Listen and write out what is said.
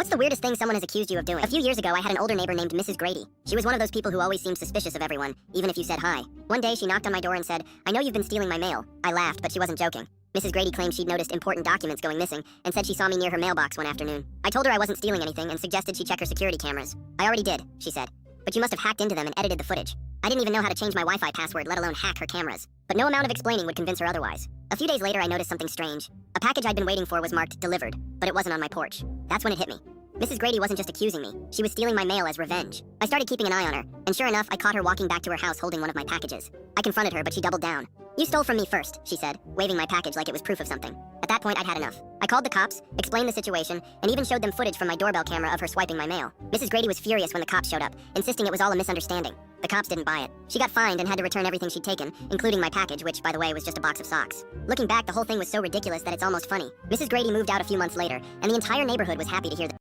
What's the weirdest thing someone has accused you of doing? A few years ago, I had an older neighbor named Mrs. Grady. She was one of those people who always seemed suspicious of everyone, even if you said hi. One day, she knocked on my door and said, "I know you've been stealing my mail." I laughed, but she wasn't joking. Mrs. Grady claimed she'd noticed important documents going missing and said she saw me near her mailbox one afternoon. I told her I wasn't stealing anything and suggested she check her security cameras. "I already did," she said. "But you must have hacked into them and edited the footage." I didn't even know how to change my Wi-Fi password, let alone hack her cameras. But no amount of explaining would convince her otherwise. A few days later, I noticed something strange. A package I'd been waiting for was marked delivered, but it wasn't on my porch. That's when it hit me. Mrs. Grady wasn't just accusing me. She was stealing my mail as revenge. I started keeping an eye on her, and sure enough, I caught her walking back to her house holding one of my packages. I confronted her, but she doubled down. "You stole from me first," she said, waving my package like it was proof of something. At that point, I'd had enough. I called the cops, explained the situation, and even showed them footage from my doorbell camera of her swiping my mail. Mrs. Grady was furious when the cops showed up, insisting it was all a misunderstanding. The cops didn't buy it. She got fined and had to return everything she'd taken, including my package, which, by the way, was just a box of socks. Looking back, the whole thing was so ridiculous that it's almost funny. Mrs. Grady moved out a few months later, and the entire neighborhood was happy to hear that